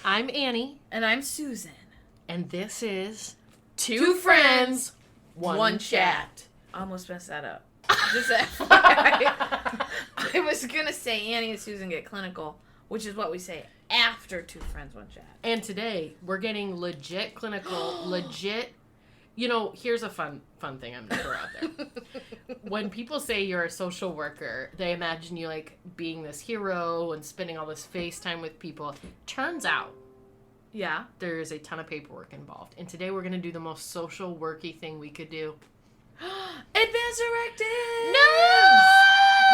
I'm Annie. And I'm Susan. And this is Two Friends, One Chat. I almost messed that up. Just FYI. I was going to say Annie and Susan get clinical, which is what we say after Two Friends, One Chat. And today, we're getting legit clinical, legit. You know, here's a fun thing I'm going to throw out there. When people say you're a social worker, they imagine you like being this hero and spending all this FaceTime with people. Turns out, yeah, there's a ton of paperwork involved. And today we're going to do the most social worky thing we could do. Advanced directives! No!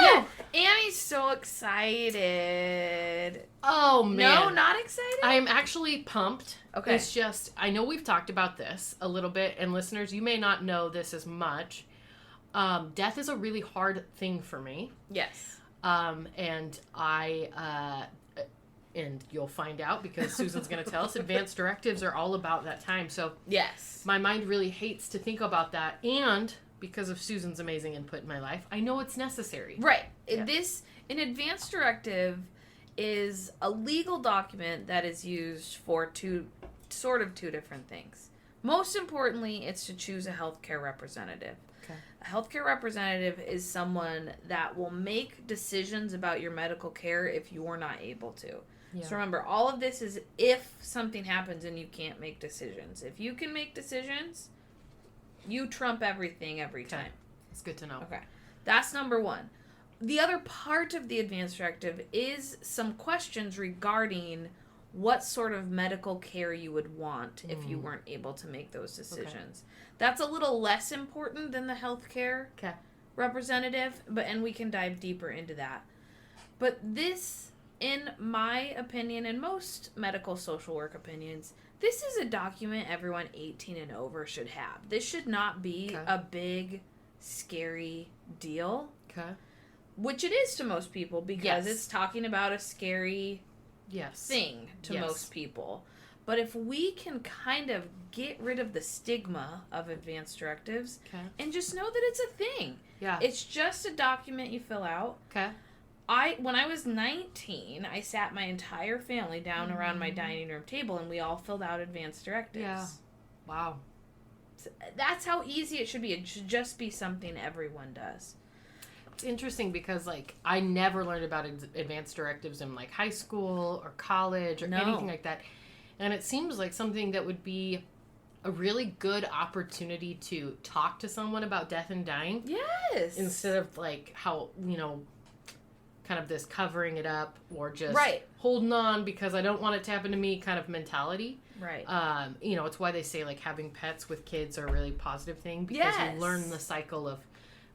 Yeah, Annie's so excited. Oh, man. No, not excited? I'm actually pumped. Okay. It's just, I know we've talked about this a little bit, and listeners, you may not know this as much. Death is a really hard thing for me. Yes. And and you'll find out because Susan's going to tell us, advanced directives are all about that time. So yes, my mind really hates to think about that. And because of Susan's amazing input in my life, I know it's necessary. Right. Yeah. An advanced directive is a legal document that is used for two different things. Most importantly, it's to choose a healthcare representative. Okay. A healthcare representative is someone that will make decisions about your medical care if you are not able to. Yeah. So remember, all of this is if something happens and you can't make decisions. If you can make decisions, you trump everything every time. It's good to know. Okay. That's number one. The other part of the advanced directive is some questions regarding what sort of medical care you would want if you weren't able to make those decisions. Okay. That's a little less important than the healthcare representative, and we can dive deeper into that. But this, in my opinion, and most medical social work opinions, this is a document everyone 18 and over should have. This should not be a big, scary deal. Okay. Which it is to most people because it's talking about a scary thing to most people. But if we can kind of get rid of the stigma of advanced directives and just know that it's a thing. Yeah. It's just a document you fill out. Okay. When I was 19, I sat my entire family down around my dining room table and we all filled out advanced directives. Yeah. Wow. So that's how easy it should be. It should just be something everyone does. It's interesting because, like, I never learned about advanced directives in, like, high school or college or anything like that. And it seems like something that would be a really good opportunity to talk to someone about death and dying. Yes. Instead of, like, how, kind of this covering it up or just holding on because I don't want it to happen to me kind of mentality. Right. It's why they say, like, having pets with kids are a really positive thing because you learn the cycle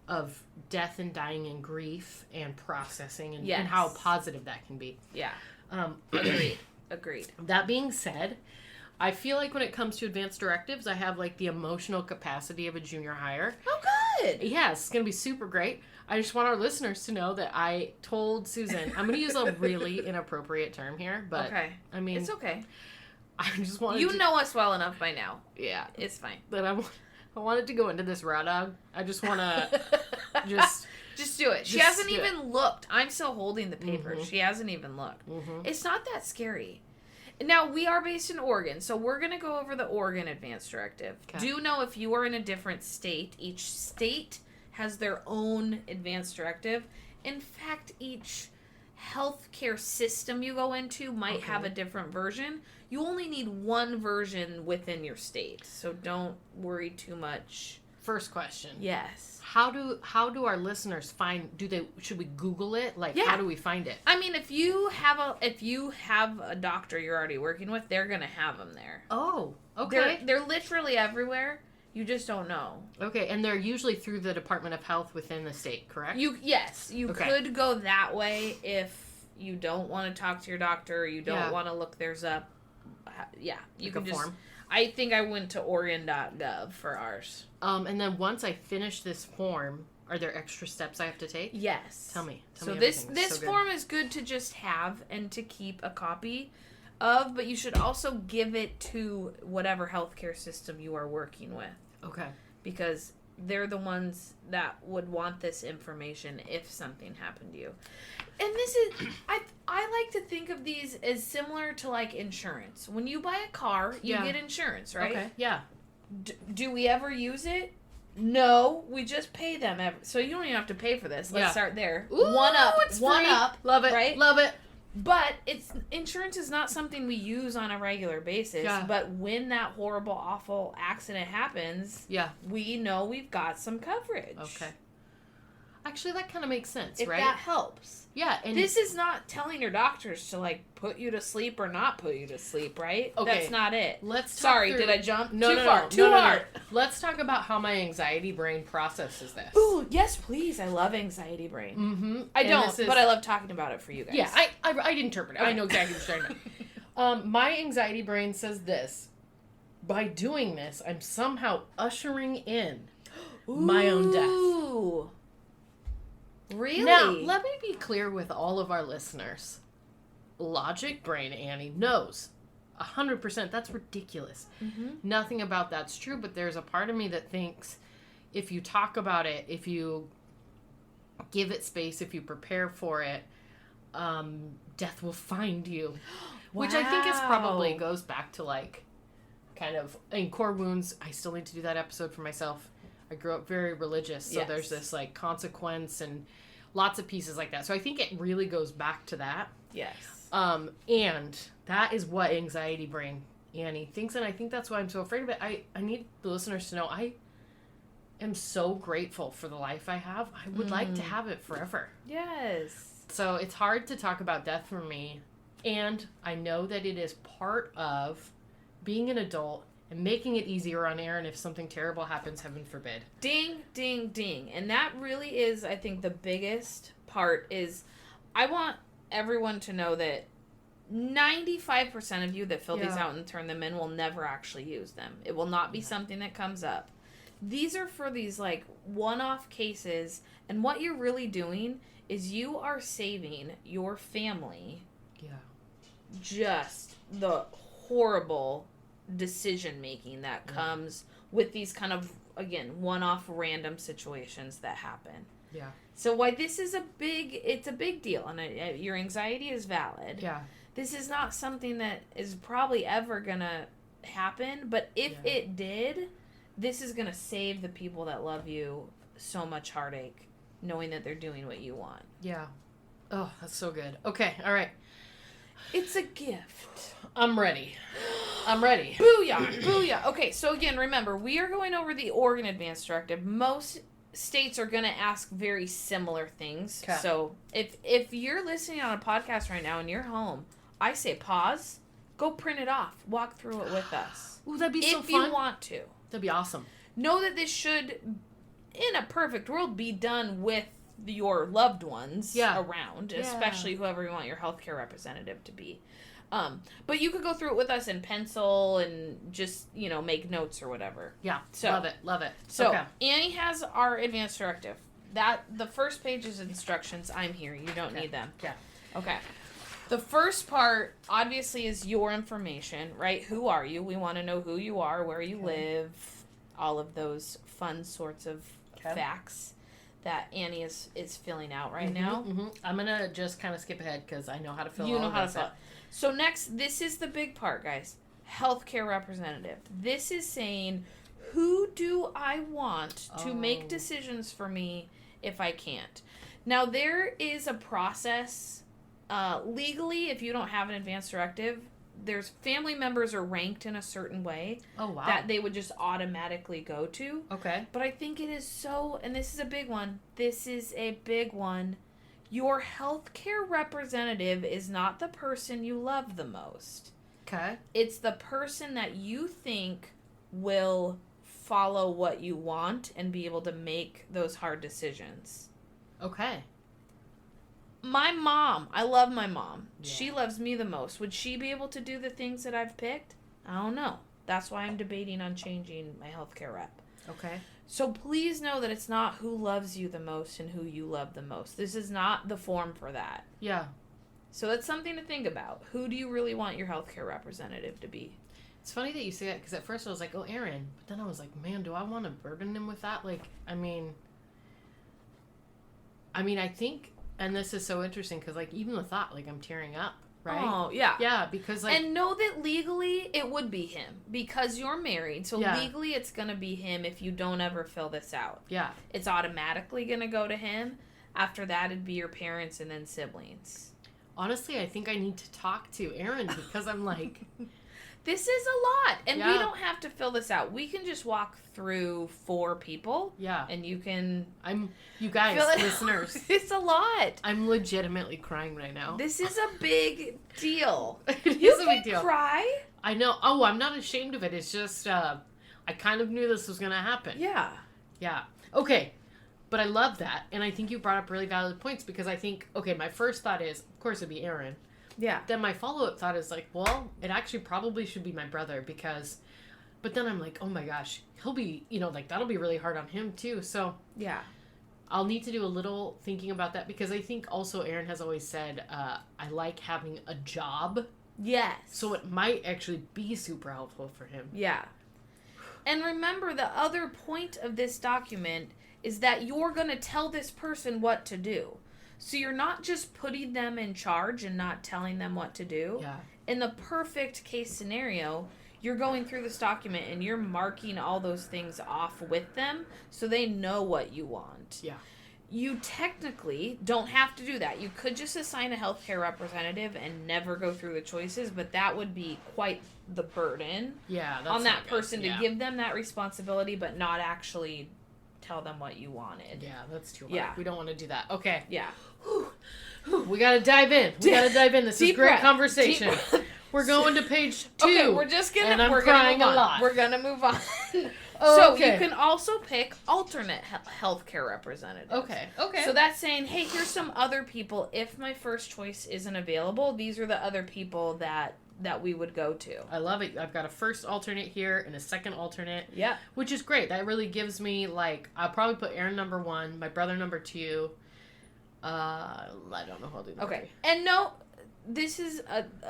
of death and dying and grief and processing and how positive that can be. Yeah. Agreed. That being said, I feel like when it comes to advanced directives, I have like the emotional capacity of a junior higher. Oh, good. Yeah, it's going to be super great. I just want our listeners to know that I told Susan, I'm going to use a really inappropriate term here, but I mean, it's okay. I just wanted You know us well enough by now. Yeah. It's fine. But I wanted to go into this raw dog. I just want to just do it. She hasn't even looked. I'm still holding the paper. Mm-hmm. She hasn't even looked. Mm-hmm. It's not that scary. Now, we are based in Oregon, so we're going to go over the Oregon Advanced Directive. Okay. Do know if you are in a different state, each state has their own Advanced Directive. In fact, each healthcare system you go into might have a different version. You only need one version within your state, so don't worry too much. First question. Yes. How do our listeners find? Should we Google it? Like, how do we find it? I mean, if you have a doctor you're already working with, they're gonna have them there. Oh, okay. They're literally everywhere. You just don't know. Okay, and they're usually through the Department of Health within the state, correct? You could go that way if you don't want to talk to your doctor or you don't want to look theirs up. Yeah, you can just. Form. I think I went to Oregon.gov for ours. And then once I finish this form, are there extra steps I have to take? Yes. Tell me. So this form is good to just have and to keep a copy of, but you should also give it to whatever healthcare system you are working with. Okay. Because they're the ones that would want this information if something happened to you. And this is, I like to think of these as similar to like insurance. When you buy a car, you get insurance, right? Okay, yeah. Do we ever use it? No, we just pay them. So you don't even have to pay for this. Let's start there. Ooh, one up. Love it. Right? Love it. But insurance is not something we use on a regular basis. Yeah. But when that horrible, awful accident happens, we know we've got some coverage. Okay. Actually, that kind of makes sense, if right? That helps. Yeah. And this is not telling your doctors to, like, put you to sleep or not put you to sleep, right? Okay. That's not it. Sorry, did I jump? No, too far. Too hard. No. Let's talk about how my anxiety brain processes this. Ooh, yes, please. I love anxiety brain. Mm-hmm. I don't, but I love talking about it for you guys. Yeah, I interpret it. Okay. I know exactly what you're talking about. My anxiety brain says this. By doing this, I'm somehow ushering in my own death. Ooh. Really? Now, let me be clear with all of our listeners. Logic brain, Annie, knows 100% that's ridiculous. Mm-hmm. Nothing about that's true, but there's a part of me that thinks if you talk about it, if you give it space, if you prepare for it, death will find you. Wow. Which I think is probably goes back to like kind of in core wounds. I still need to do that episode for myself. I grew up very religious, so there's this like consequence and lots of pieces like that. So I think it really goes back to that. Yes. And that is what anxiety brain Annie thinks, and I think that's why I'm so afraid of it. I need the listeners to know I am so grateful for the life I have. I would like to have it forever. Yes. So it's hard to talk about death for me, and I know that it is part of being an adult and making it easier on Aaron if something terrible happens, heaven forbid. Ding, ding, ding. And that really is, I think, the biggest part is I want everyone to know that 95% of you that fill these out and turn them in will never actually use them. It will not be something that comes up. These are for these, like, one-off cases, and what you're really doing is you are saving your family just the horrible decision-making that comes with these kind of, again, one-off random situations that happen. Yeah. So why this is it's a big deal, and your anxiety is valid. Yeah. This is not something that is probably ever going to happen, but if it did, this is going to save the people that love you so much heartache, knowing that they're doing what you want. Yeah. Oh, that's so good. Okay, all right. It's a gift. I'm ready. I'm ready. Booyah. Booyah. Okay, so again, remember, we are going over the Oregon Advance Directive. Most states are going to ask very similar things. Okay. So if you're listening on a podcast right now and you're home, I say pause, go print it off, walk through it with us. Ooh, that'd be so fun. If you want to. That'd be awesome. Know that this should, in a perfect world, be done with your loved ones around, especially whoever you want your healthcare representative to be. But you could go through it with us in pencil and just, make notes or whatever. Yeah, so, love it. So, okay. Annie has our advanced directive. The first page is instructions. I'm here. You don't need them. Yeah. Okay. The first part, obviously, is your information, right? Who are you? We want to know who you are, where you live, all of those fun sorts of facts that Annie is filling out right now. Mm-hmm. I'm going to just kind of skip ahead because I know how to fill You know how to fill it. So next, this is the big part, guys. Healthcare representative. This is saying, who do I want to make decisions for me if I can't? Now, there is a process. Legally, if you don't have an advance directive, there's family members are ranked in a certain way that they would just automatically go to. Okay. But I think it is so, and this is a big one. This is a big one. Your healthcare representative is not the person you love the most. Okay. It's the person that you think will follow what you want and be able to make those hard decisions. Okay. My mom, I love my mom. Yeah. She loves me the most. Would she be able to do the things that I've picked? I don't know. That's why I'm debating on changing my healthcare rep. Okay. So please know that it's not who loves you the most and who you love the most. This is not the form for that. Yeah. So that's something to think about. Who do you really want your healthcare representative to be? It's funny that you say that because at first I was like, oh, Aaron. But then I was like, man, do I want to burden him with that? Like, I mean, I think, and this is so interesting because, like, even the thought, like, I'm tearing up, right? Oh, yeah. Yeah, because, like. And know that legally it would be him because you're married. So legally it's going to be him if you don't ever fill this out. Yeah. It's automatically going to go to him. After that, it'd be your parents and then siblings. Honestly, I think I need to talk to Aaron because I'm like. This is a lot. And we don't have to fill this out. We can just walk through 4 people. Yeah. And you can. You guys, listeners. It's a lot. I'm legitimately crying right now. This is a big deal. It is a big deal. Cry? I know. Oh, I'm not ashamed of it. It's just, I kind of knew this was going to happen. Yeah. Yeah. Okay. But I love that. And I think you brought up really valid points because I think, okay, my first thought is, of course, it'd be Aaron. Yeah. Then my follow-up thought is like, well, it actually probably should be my brother because, but then I'm like, oh my gosh, he'll be, like that'll be really hard on him too. So yeah, I'll need to do a little thinking about that because I think also Aaron has always said, I like having a job. Yes. So it might actually be super helpful for him. Yeah. And remember, the other point of this document is that you're going to tell this person what to do. So you're not just putting them in charge and not telling them what to do. Yeah. In the perfect case scenario, you're going through this document and you're marking all those things off with them so they know what you want. Yeah. You technically don't have to do that. You could just assign a healthcare representative and never go through the choices, but that would be quite the burden on that person to give them that responsibility but not actually tell them what you wanted. Yeah, that's too hard. Yeah. We don't want to do that. Okay. Yeah. We got to dive in. This is great conversation. We're going to page 2. Okay, we're just going to... And I'm we're crying gonna a lot. We're going to move on. So you can also pick alternate healthcare representatives. Okay. So that's saying, hey, here's some other people. If my first choice isn't available, these are the other people that we would go to. I love it. I've got a first alternate here and a second alternate. Yeah. Which is great. That really gives me, like, I'll probably put Aaron number 1, my brother number 2. I don't know who I'll do number 3. And no, this is,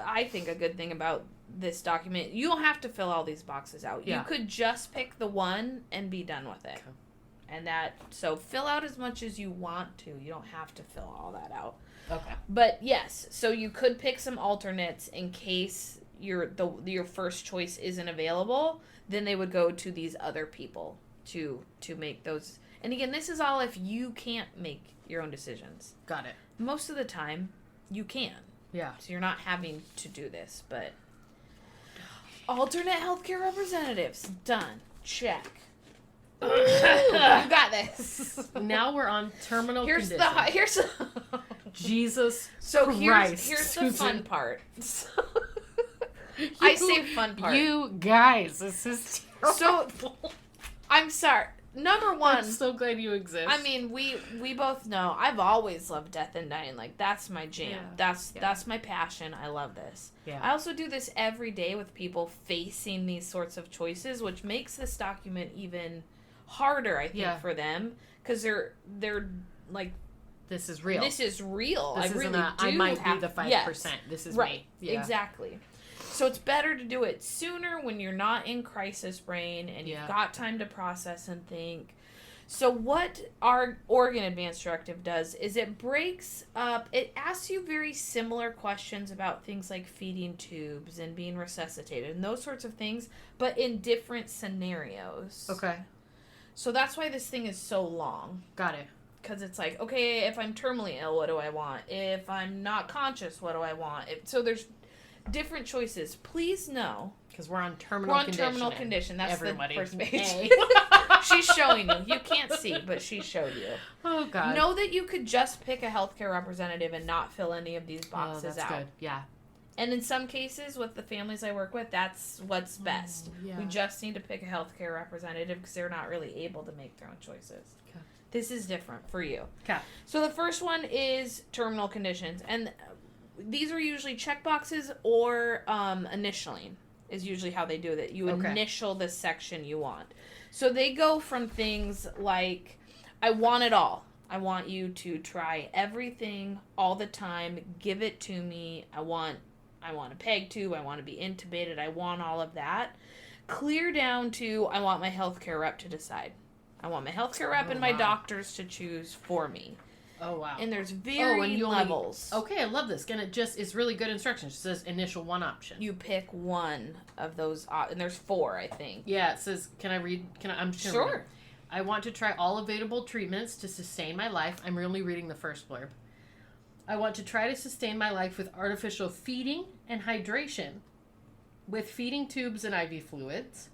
I think, a good thing about this document. You don't have to fill all these boxes out. Yeah. You could just pick the one and be done with it. Okay. So fill out as much as you want to. You don't have to fill all that out. Okay. But yes, so you could pick some alternates in case your first choice isn't available. Then they would go to these other people to make those. And again, this is all if you can't make your own decisions. Got it. Most of the time, you can. Yeah. So you're not having to do this, but alternate healthcare representatives done. Check. Ooh, you got this. Now we're on terminal condition. Here's Jesus so Christ. Here's the fun part. I say fun part. You guys, this is terrible. So, I'm sorry. Number 1. I'm so glad you exist. I mean, we both know. I've always loved death and dying. Like, that's my jam. Yeah. That's my passion. I love this. Yeah. I also do this every day with people facing these sorts of choices, which makes this document even harder, I think, for them. Because they're like... This is real. This is real. This I might be the 5%. Yes. This is right. me. Yeah. Exactly. So it's better to do it sooner when you're not in crisis brain and you've got time to process and think. So what our Oregon Advanced Directive does is it breaks up, it asks you very similar questions about things like feeding tubes and being resuscitated and those sorts of things, but in different scenarios. Okay. So that's why this thing is so long. Got it. Because it's like, okay, if I'm terminally ill, what do I want? If I'm not conscious, what do I want? So there's different choices. Please know. Because we're on terminal condition. Terminal condition. That's everybody. The first page. She's showing you. You can't see, but she showed you. Oh, God. Know that you could just pick a healthcare representative and not fill any of these boxes out. Good. Yeah. And in some cases, with the families I work with, that's what's best. Yeah. We just need to pick a healthcare representative because they're not really able to make their own choices. Okay. This is different for you. Okay. So the first one is terminal conditions. And these are usually check boxes or initialing is usually how they do it. You initial the section you want. So they go from things like, I want it all. I want you to try everything all the time. Give it to me. I want I want a peg tube, I want to be intubated, I want all of that, clear down to I want my healthcare rep to decide. I want my healthcare rep and my doctors to choose for me. Oh, wow. And there's varying levels. Okay, I love this. It's really good instructions. It says initial one option. You pick one of those, and there's 4, I think. Yeah, it says, I'm just going to read. I want to try all available treatments to sustain my life. I'm really reading the first blurb. I want to try to sustain my life with artificial feeding and hydration, with feeding tubes and IV fluids.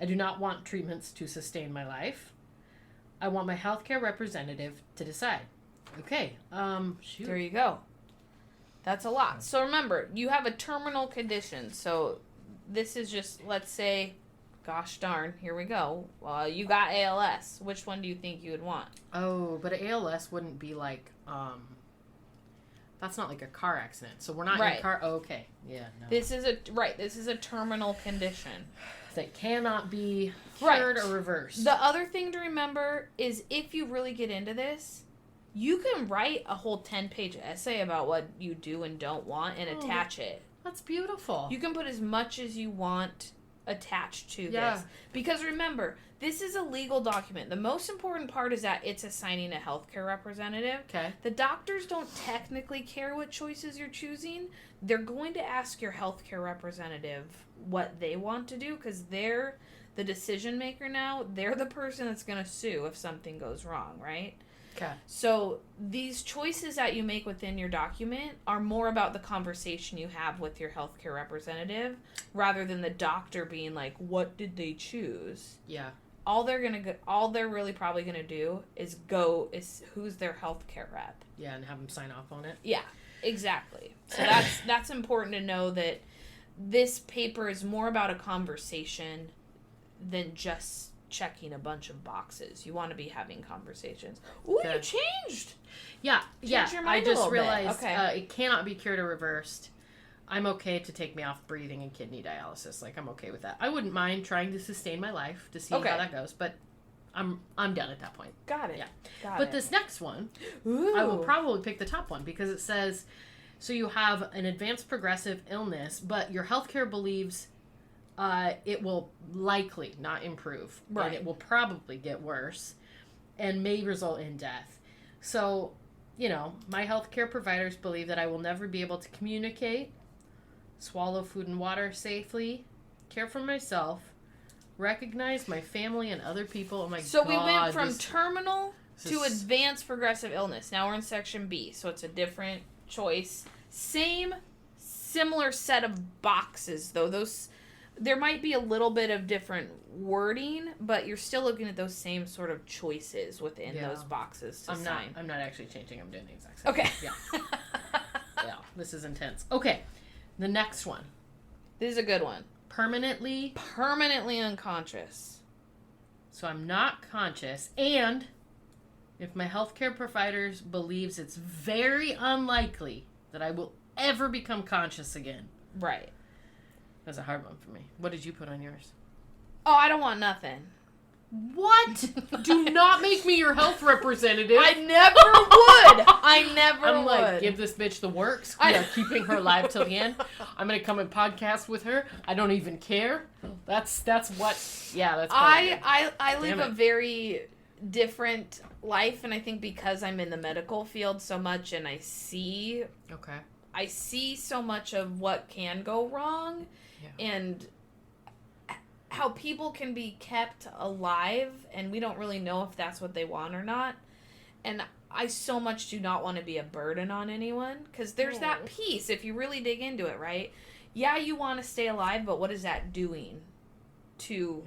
I do not want treatments to sustain my life. I want my healthcare representative to decide. Okay, shoot. There you go. That's a lot. So remember, you have a terminal condition. So this is just, let's say, gosh darn, here we go. You got ALS. Which one do you think you would want? Oh, but ALS wouldn't be like, that's not like a car accident. So we're not in a car. Oh, okay. Yeah, no. This is a terminal condition. That cannot be cured or reversed. The other thing to remember is if you really get into this, you can write a whole 10-page essay about what you do and don't want and attach it. That's beautiful. You can put as much as you want attached to this. Because remember, this is a legal document. The most important part is that it's assigning a healthcare representative. Okay. The doctors don't technically care what choices you're choosing. They're going to ask your healthcare representative what they want to do because they're the decision maker now. They're the person that's going to sue if something goes wrong, right? Okay. So these choices that you make within your document are more about the conversation you have with your healthcare representative rather than the doctor being like, what did they choose? Yeah. All they're really probably gonna do is who's their healthcare rep. Yeah, and have them sign off on it. Yeah, exactly. So that's important to know that this paper is more about a conversation than just checking a bunch of boxes. You want to be having conversations. Ooh, you changed. Yeah. Changed your mind I just realized okay. It cannot be cured or reversed. I'm okay to take me off breathing and kidney dialysis. Like, I'm okay with that. I wouldn't mind trying to sustain my life to see how that goes, but I'm done at that point. Got it. Yeah. But this next one, I will probably pick the top one because it says, so you have an advanced progressive illness, but your healthcare believes it will likely not improve. Right. And it will probably get worse and may result in death. So, my healthcare providers believe that I will never be able to communicate, swallow food and water safely, care for myself, recognize my family and other people. Oh my God. So we went from terminal to advanced progressive illness. Now we're in section B, so it's a different choice. Similar set of boxes, though. There might be a little bit of different wording, but you're still looking at those same sort of choices within those boxes to sign. I'm not actually changing. I'm doing the exact same thing. Yeah. Yeah, this is intense. Okay, the next one. This is a good one. Permanently unconscious. So I'm not conscious, and if my healthcare providers believes it's very unlikely that I will ever become conscious again. Right. That's a hard one for me. What did you put on yours? Oh, I don't want nothing. What? Do not make me your health representative. I never would. I'm like, give this bitch the works. We are keeping her alive till the end. I'm going to come and podcast with her. I don't even care. That's what, that's I live a very different life, and I think because I'm in the medical field so much and I see so much of what can go wrong and how people can be kept alive, and we don't really know if that's what they want or not. And I so much do not want to be a burden on anyone, because there's that piece, if you really dig into it, right? Yeah, you want to stay alive, but what is that doing to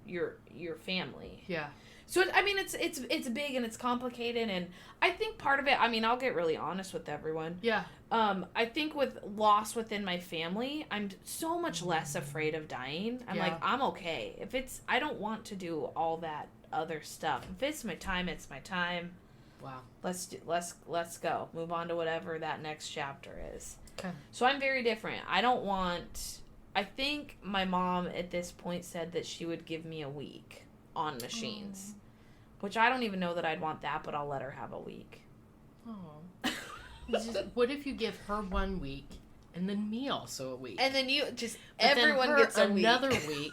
your family? Yeah. So, I mean, it's big and it's complicated, and I think part of it, I mean, I'll get really honest with everyone. Yeah. I think with loss within my family, I'm so much less afraid of dying. I'm like, I'm okay. I don't want to do all that other stuff. If it's my time, it's my time. Wow. Let's go. Move on to whatever that next chapter is. Okay. So I'm very different. I think my mom at this point said that she would give me a week on machines. Which I don't even know that I'd want that, but I'll let her have a week. Oh. What if you give her 1 week And then me also a week. And then you just, But everyone gets a another week.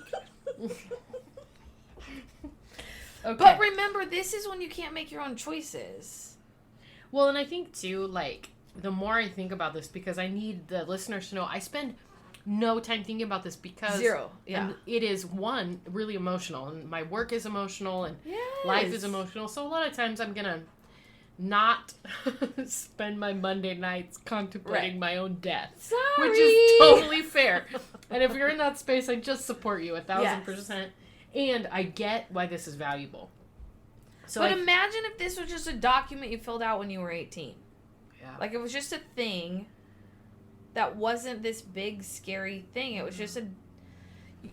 Okay. But remember, this is when you can't make your own choices. Well, and I think, too, like, the more I think about this, because I need the listeners to know, I spend no time thinking about this because... Zero, yeah. It is, one, really emotional, and my work is emotional, and Yes. life is emotional, so a lot of times I'm gonna not spend my Monday nights contemplating my own death. Sorry! Which is totally fair. And if you're in that space, I just support you 1,000%. And I get why this is valuable. So but imagine if this was just a document you filled out when you were 18. Yeah. Like, it was just a thing that wasn't this big, scary thing. It was just a...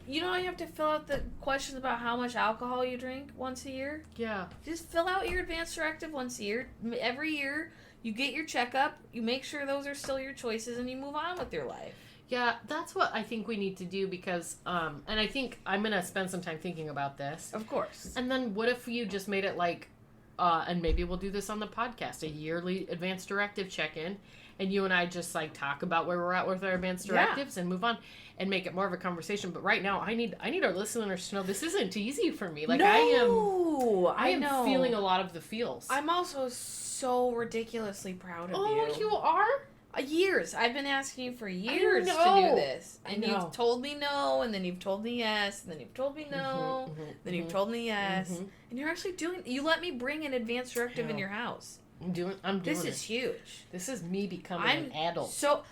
You know, you have to fill out the questions about how much alcohol you drink once a year? Yeah. Just fill out your advance directive once a year. Every year, you get your checkup, you make sure those are still your choices, and you move on with your life. Yeah, that's what I think we need to do because, and I think I'm going to spend some time thinking about this. Of course. And then what if you just made it like, and maybe we'll do this on the podcast, a yearly advanced directive check-in, and you and I just like talk about where we're at with our advanced directives and move on and make it more of a conversation. But right now, I need our listeners to know this isn't easy for me. Like I am feeling a lot of the feels. I'm also so ridiculously proud of you. Oh, you are? Years. I've been asking you for years to do this. And you've told me no, and then you've told me yes, and then you've told me no, then you've told me yes. And you're actually doing... You let me bring an advanced directive in your house. I'm doing this is huge. This is me becoming an adult. So,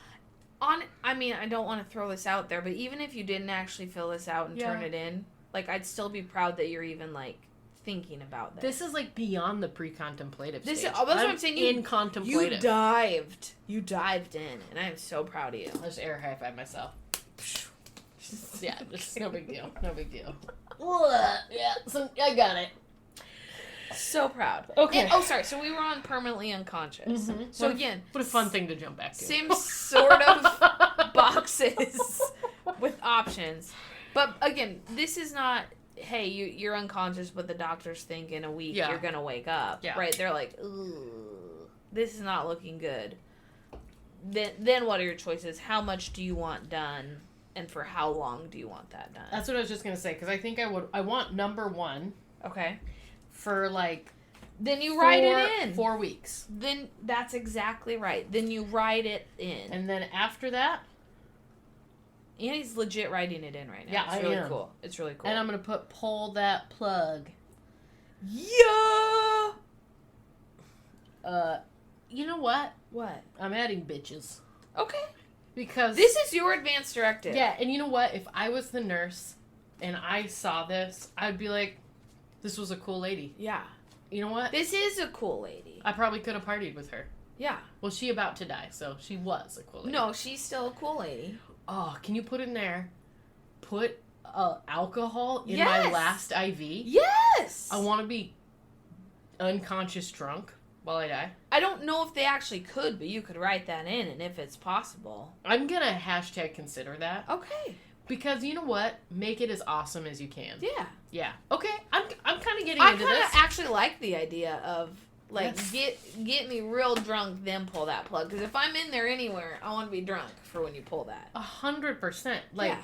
I mean, I don't want to throw this out there, but even if you didn't actually fill this out and turn it in, like, I'd still be proud that you're even, like, thinking about this. This is, like, beyond the pre-contemplative stage. That's what I'm saying. In contemplative. You dived in, and I am so proud of you. I'll just air high-five myself. Yeah, just no big deal. No big deal. Yeah, so I got it. So proud. Okay. Sorry. So we were on permanently unconscious. Mm-hmm. So again, what a fun thing to jump back to. Same sort of boxes with options, but again, this is not. Hey, you're unconscious, but the doctors think in a week you're gonna wake up. Yeah. Right? They're like, ooh, this is not looking good. Then what are your choices? How much do you want done, and for how long do you want that done? That's what I was just gonna say because I think I want number one. Okay. For like, then you write it in 4 weeks. Then that's exactly right. Then you write it in, and then after that, Annie's legit writing it in right now. Yeah, it's really cool. It's really cool. And I'm gonna pull that plug. Yeah. You know what? What? I'm adding bitches. Okay. Because this is your advance directive. Yeah, and you know what? If I was the nurse and I saw this, I'd be like, this was a cool lady. Yeah. You know what? This is a cool lady. I probably could have partied with her. Yeah. Well, she about to die, so she was a cool lady. No, she's still a cool lady. Oh, can you put in there, put alcohol in my last IV? Yes! I want to be unconscious drunk while I die. I don't know if they actually could, but you could write that in, and if it's possible. I'm going to hashtag consider that. Okay. Because you know what? Make it as awesome as you can. Yeah. Yeah. Okay. I'm kind of getting into this. I kind of actually like the idea of, like, get me real drunk, then pull that plug. Because if I'm in there anywhere, I want to be drunk for when you pull that. 100%. Like,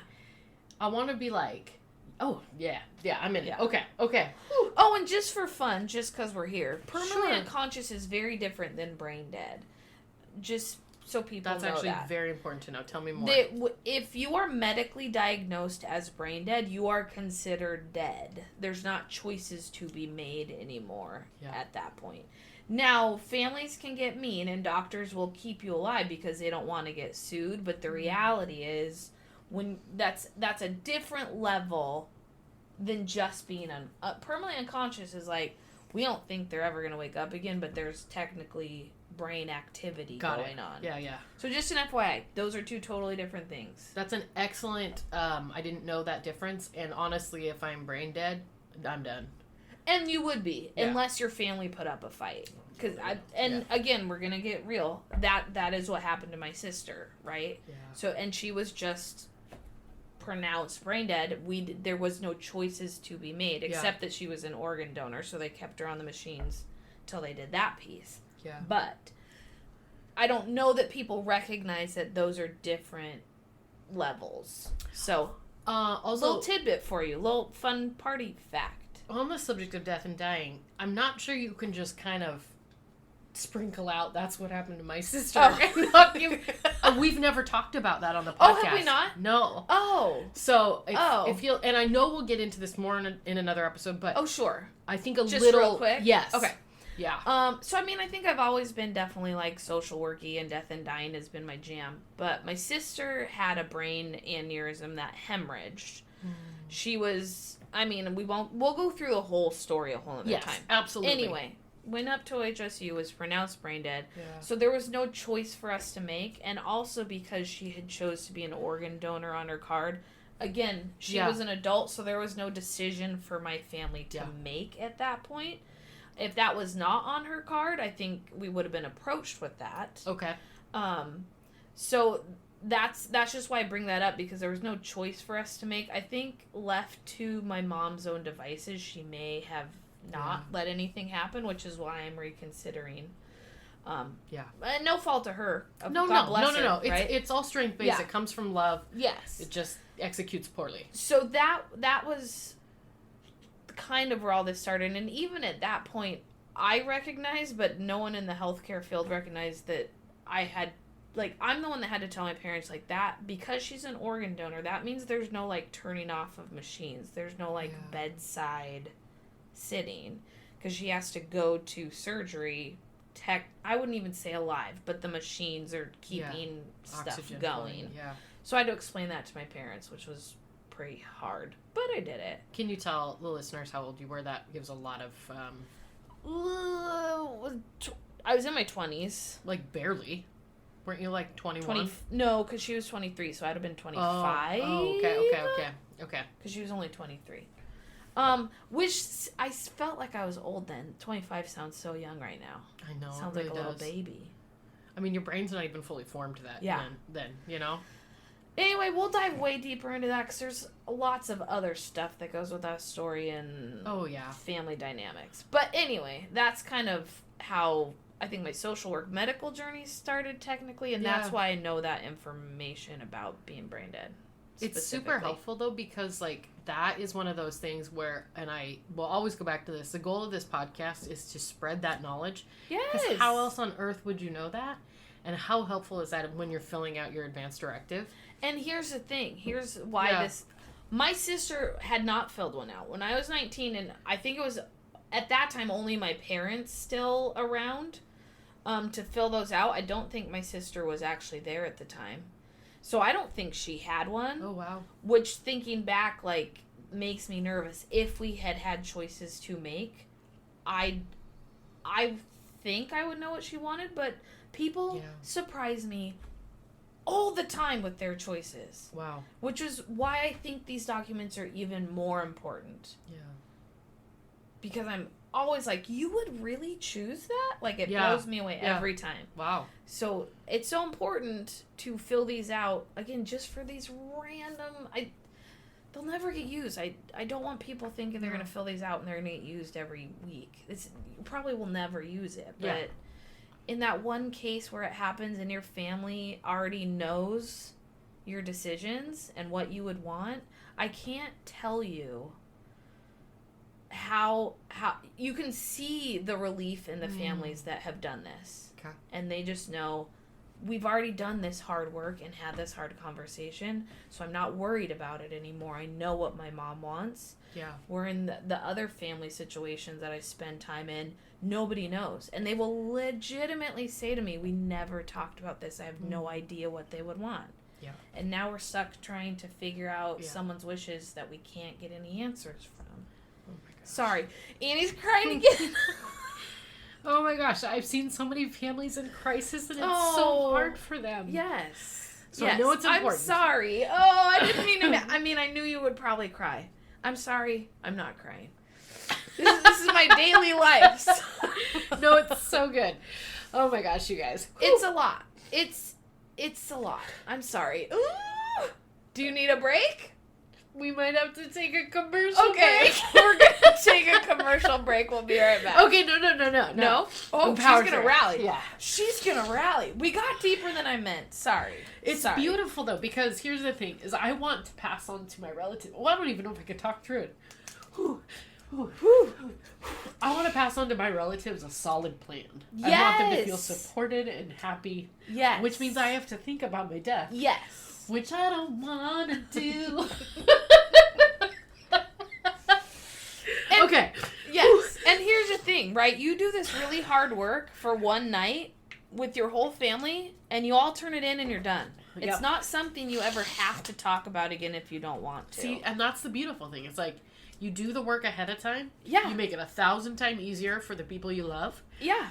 I want to be like, oh, yeah, I'm in it. Okay. Whew. Oh, and just for fun, just because we're here, permanently unconscious is very different than brain dead. Just so people know that. That's actually very important to know. Tell me more. If you are medically diagnosed as brain dead, you are considered dead. There's not choices to be made anymore at that point. Now, families can get mean, and doctors will keep you alive because they don't want to get sued. But the reality is, when that's a different level than just being permanently unconscious. Is like, we don't think they're ever going to wake up again, but there's technically brain activity going on. Yeah. So just an FYI, those are two totally different things. That's an excellent, I didn't know that difference, and honestly, if I'm brain dead, I'm done. And you would be, unless your family put up a fight. Again, we're going to get real. That is what happened to my sister, right? Yeah. So, and she was just pronounced brain dead. There was no choices to be made, except that she was an organ donor, so they kept her on the machines till they did that piece. Yeah. But I don't know that people recognize that those are different levels. So, also, little tidbit for you, little fun party fact. On the subject of death and dying, I'm not sure you can just kind of sprinkle out, that's what happened to my sister. And not give, we've never talked about that on the podcast. Oh, have we not? No. Oh. So, if you, and I know we'll get into this more in another episode, but. Oh, sure. I think just little. Real quick? Yes. Okay. Yeah. So, I mean, I think I've always been definitely, like, social worky, and death and dying has been my jam. But my sister had a brain aneurysm that hemorrhaged. She was, I mean, we'll go through the whole story a whole other time. Absolutely. Anyway, went up to HSU, was pronounced brain dead. Yeah. So there was no choice for us to make, and also because she had chose to be an organ donor on her card. Again, she was an adult, so there was no decision for my family to make at that point. If that was not on her card, I think we would have been approached with that. Okay. So that's just why I bring that up, because there was no choice for us to make. I think left to my mom's own devices, she may have not let anything happen, which is why I'm reconsidering. No fault to her. No. Right? It's all strength based. Yeah. It comes from love. Yes. It just executes poorly. So that was kind of where all this started, and even at that point, I recognized, but no one in the healthcare field recognized that I had, like, I'm the one that had to tell my parents, like, that, because she's an organ donor, that means there's no, like, turning off of machines. There's no, like, bedside sitting, because she has to go to surgery, I wouldn't even say alive, but the machines are keeping stuff Oxygen going. Yeah. So I had to explain that to my parents, which was pretty hard, but I did it. Can you tell the listeners how old you were? That gives a lot of I was in my 20s. like, barely. Weren't you like 21? No, because she was 23, so I'd have been 25. Okay. Because she was only 23. Which I felt like I was old then. 25 sounds so young right now. I know. Sounds it really like a little does. baby. I mean, your brain's not even fully formed to that. Yeah. Then, you know? Anyway, we'll dive way deeper into that, because there's lots of other stuff that goes with that story and family dynamics. But anyway, that's kind of how I think my social work medical journey started technically, and that's why I know that information about being brain dead. It's super helpful, though, because, like, that is one of those things where, and I will always go back to this, the goal of this podcast is to spread that knowledge. Yes. Because how else on earth would you know that? And how helpful is that when you're filling out your advanced directive? And here's the thing. Here's why my sister had not filled one out. When I was 19, and I think it was, at that time, only my parents still around to fill those out. I don't think my sister was actually there at the time. So I don't think she had one. Oh, wow. Which, thinking back, like, makes me nervous. If we had choices to make, I think I would know what she wanted, but people surprise me all the time with their choices. Wow. Which is why I think these documents are even more important. Yeah. Because I'm always like, you would really choose that? Like, it blows me away every time. Wow. So, it's so important to fill these out, again, just for these random, they'll never get used. I don't want people thinking they're going to fill these out and they're going to get used every week. You probably will never use it, but in that one case where it happens and your family already knows your decisions and what you would want, I can't tell you how you can see the relief in the families that have done this. Okay. And they just know, we've already done this hard work and had this hard conversation, so I'm not worried about it anymore. I know what my mom wants. Yeah. Where in the other family situations that I spend time in, nobody knows. And they will legitimately say to me, we never talked about this. I have no idea what they would want. Yeah. And now we're stuck trying to figure out someone's wishes that we can't get any answers from. Oh my gosh. Sorry. Annie's crying again. Oh my gosh. I've seen so many families in crisis and it's so hard for them. Yes. So I know it's important. I'm sorry. Oh, I didn't mean to. I mean, I knew you would probably cry. I'm sorry. I'm not crying. This is my daily life. No, it's so good. Oh my gosh, you guys. It's a lot. It's a lot. I'm sorry. Ooh. Do you need a break? We might have to take a commercial break. We're going to take a commercial break. We'll be right back. Okay, no. No? Oh, Empowered she's going to her. rally. Yeah. She's going to rally. We got deeper than I meant. Sorry. It's beautiful, though, because here's the thing, is I want to pass on to my relative. Well, I don't even know if I could talk through it. I want to pass on to my relatives a solid plan. Yes. I want them to feel supported and happy. Yes. Which means I have to think about my death. Yes. Which I don't want to do. Okay. Yes. And here's the thing, right? You do this really hard work for one night with your whole family, and you all turn it in and you're done. Yep. It's not something you ever have to talk about again if you don't want to. See, and that's the beautiful thing. It's like, you do the work ahead of time. Yeah. You make it 1,000 times easier for the people you love. Yeah.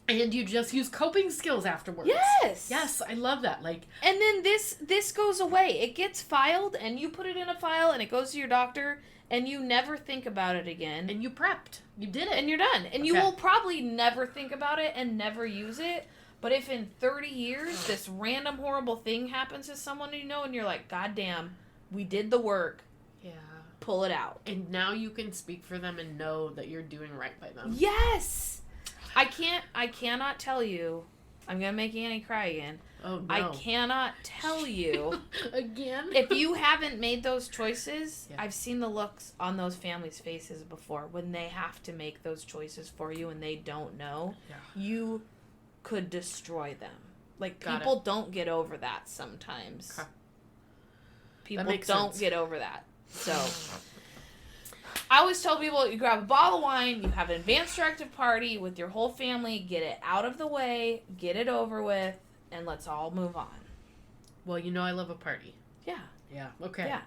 And you just use coping skills afterwards. Yes. Yes, I love that. Like, and then this goes away. It gets filed, and you put it in a file, and it goes to your doctor, and you never think about it again. and you prepped. You did it. And you're done. And you Okay. will probably never think about it and never use it. But if in 30 years this random horrible thing happens to someone you know, and you're like, God damn, we did the work. Yeah. Pull it out. And now you can speak for them and know that you're doing right by them. Yes. I cannot tell you. I'm going to make Annie cry again. Oh, no. I cannot tell you. Again? If you haven't made those choices, Yeah. I've seen the looks on those families' faces before when they have to make those choices for you and they don't know. Yeah. You could destroy them. Like, Got people don't get over that sometimes. Okay. People makes don't sense. get over that. So, I always tell people, you grab a bottle of wine, you have an advanced directive party with your whole family, get it out of the way, get it over with, and let's all move on. Well, you know I love a party. Yeah. Yeah. Okay. Yeah.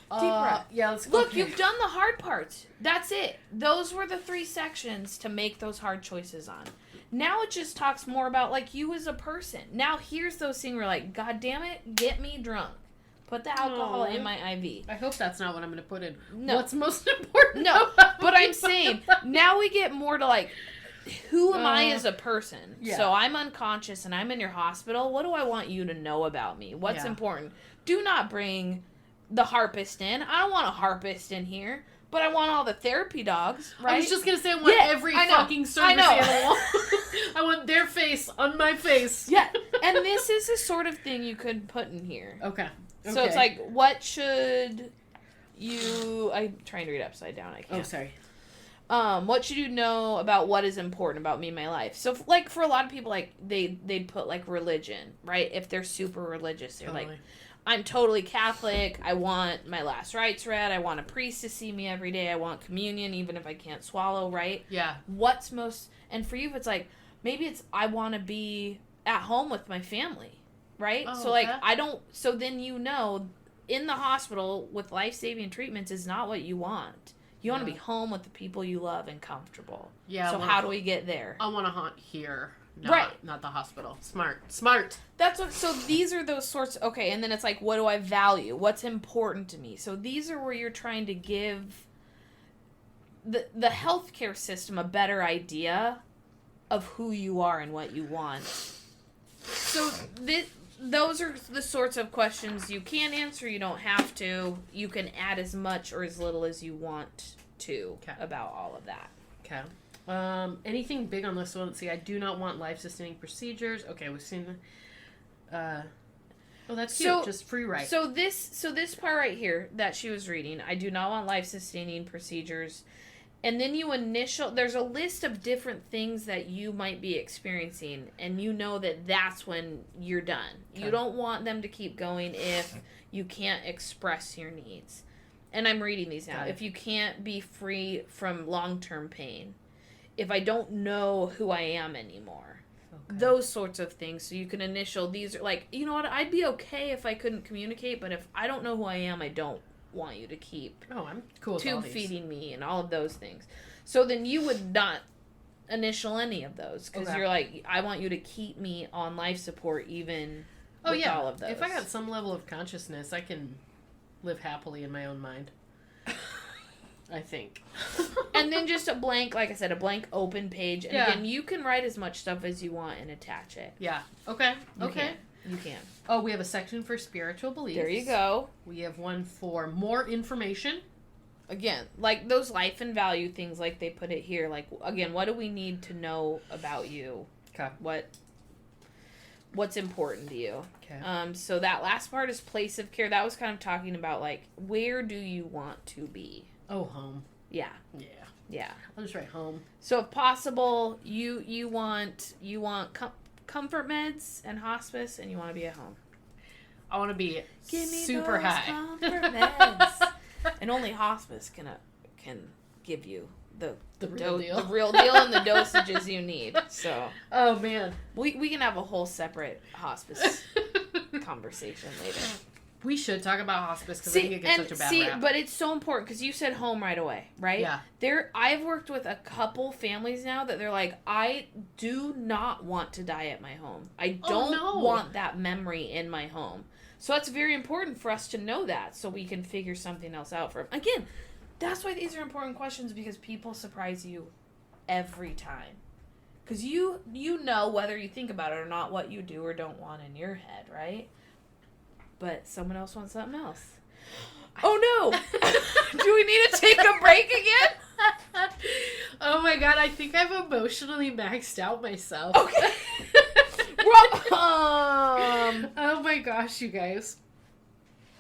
Deep breath. Yeah, let's go. Look, you've done the hard parts. That's it. Those were the 3 sections to make those hard choices on. Now it just talks more about, like, you as a person. Now here's those things where, like, God damn it, get me drunk. Put the alcohol in my IV. I hope that's not what I'm going to put in. No. What's most important? No, about but I'm me? saying, now we get more to, like, who am I as a person? Yeah. So I'm unconscious and I'm in your hospital. What do I want you to know about me? What's Yeah. important? Do not bring the harpist in. I don't want a harpist in here, but I want all the therapy dogs, right? I was just going to say I want every I know. fucking service I know. animal. I want their face on my face. Yeah, and this is the sort of thing you could put in here. Okay. So it's like, what should you... I'm trying to read upside down. I can't. Oh, sorry. What should you know about what is important about me and my life? So, like, for a lot of people, like, they'd put, like, religion, right? If they're super religious. They're like, I'm totally Catholic. I want my last rites read. I want a priest to see me every day. I want communion, even if I can't swallow, right? Yeah. What's most... And for you, if it's like, maybe it's I want to be at home with my family, right? Oh, so, like, okay. I don't... So then you know, in the hospital with life-saving treatments is not what you want. You want to be home with the people you love and comfortable. Yeah. So how do we get there? I want to haunt here. Right. Not the hospital. Smart. That's what, so these are those sorts, okay, and then it's like, what do I value? What's important to me? So these are where you're trying to give the healthcare system a better idea of who you are and what you want. So those are the sorts of questions you can answer, you don't have to. You can add as much or as little as you want to about all of that. Okay. Anything big on this one? Let's see. I do not want life-sustaining procedures. Okay, we've seen the... oh, that's cute. So- Just free write. So this part right here that she was reading, I do not want life-sustaining procedures. And then there's a list of different things that you might be experiencing, and you know that that's when you're done. Okay. You don't want them to keep going if you can't express your needs. And I'm reading these now. Got it. If you can't be free from long-term pain. If I don't know who I am anymore. Okay. Those sorts of things. So you can initial, these are like, you know what, I'd be okay if I couldn't communicate, but if I don't know who I am, I don't want you to keep Oh, I'm cool with all tube these. feeding me and all of those things. So then you would not initial any of those because Okay. you're like, I want you to keep me on life support even with all of those. If I got some level of consciousness, I can live happily in my own mind. I think. And then just a blank, like I said, a blank open page. And Yeah. again, you can write as much stuff as you want and attach it. Yeah. Okay. You Okay. can. You can. Oh, we have a section for spiritual beliefs. There you go. We have one for more information. Again, like those life and value things, like they put it here. Like, again, what do we need to know about you? Okay. What's important to you? Okay. So that last part is place of care. That was kind of talking about, like, where do you want to be? Oh, home. Yeah. Yeah. Yeah. I'll just write home. So if possible, you want comfort meds and hospice, and you want to be at home. I want to be Give me super those high. comfort meds. And only hospice can give you the real deal. the real deal and the dosages you need. So, oh man, we can have a whole separate hospice conversation later. We should talk about hospice because I think it gets such a bad rap. But it's so important because you said home right away, right? Yeah. I've worked with a couple families now that they're like, I do not want to die at my home. I don't want that memory in my home. So it's very important for us to know that so we can figure something else out for them. Again, that's why these are important questions, because people surprise you every time. Because you know whether you think about it or not what you do or don't want in your head, right? But someone else wants something else. Oh no! Do we need to take a break again? Oh my god, I think I've emotionally maxed out myself. Okay. Oh my gosh, you guys.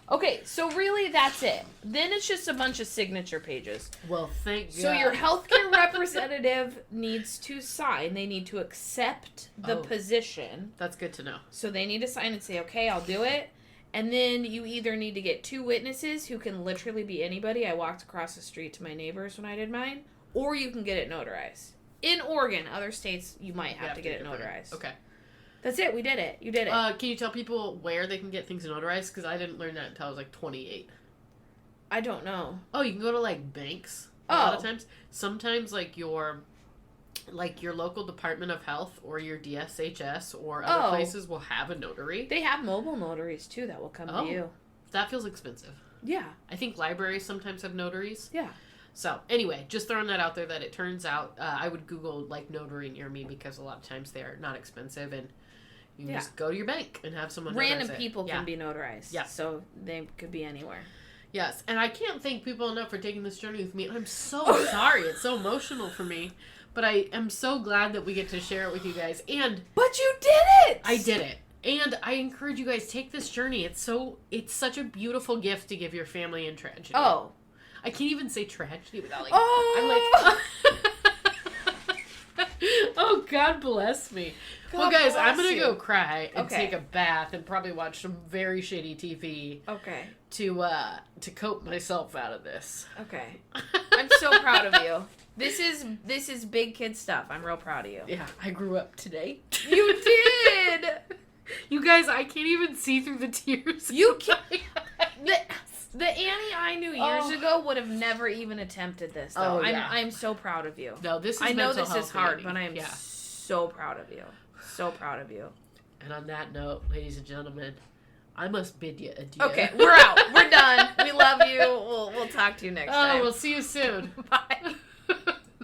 Okay, so really that's it. Then it's just a bunch of signature pages. Well, thank God. So your healthcare representative needs to sign. They need to accept the position. That's good to know. So they need to sign and say, okay, I'll do it. And then you either need to get 2 witnesses who can literally be anybody. I walked across the street to my neighbors when I did mine. Or you can get it notarized. In Oregon, other states, you might have to get it notarized. Okay. That's it. We did it. You did it. Can you tell people where they can get things notarized? Because I didn't learn that until I was like 28. I don't know. Oh, you can go to like banks a lot of times. Sometimes like your local Department of Health or your DSHS or other places will have a notary. They have mobile notaries too that will come to you. That feels expensive. Yeah. I think libraries sometimes have notaries. Yeah. So, anyway, just throwing that out there that it turns out I would Google, like, notary near me because a lot of times they're not expensive and you can just go to your bank and have someone Random people can be notarized. Yeah. So, they could be anywhere. Yes, and I can't thank people enough for taking this journey with me. I'm so sorry. It's so emotional for me. But I am so glad that we get to share it with you guys. But you did it! I did it. And I encourage you guys, take this journey. It's such a beautiful gift to give your family in tragedy. Oh. I can't even say tragedy without like... Oh! I'm like... Oh, God bless me. Well, guys, I'm going to go cry and take a bath and probably watch some very shitty TV. Okay. To cope myself out of this. Okay. I'm so proud of you. This is big kid stuff. I'm real proud of you. Yeah, I grew up today. You did! You guys, I can't even see through the tears. You can't... The Annie I knew years ago would have never even attempted this, though. I'm so proud of you. No, this is I know mental this health is hard, Annie. but I am so proud of you. So proud of you. And on that note, ladies and gentlemen, I must bid you adieu. Okay, we're out. We're done. We love you. We'll talk to you next time. We'll see you soon. Bye.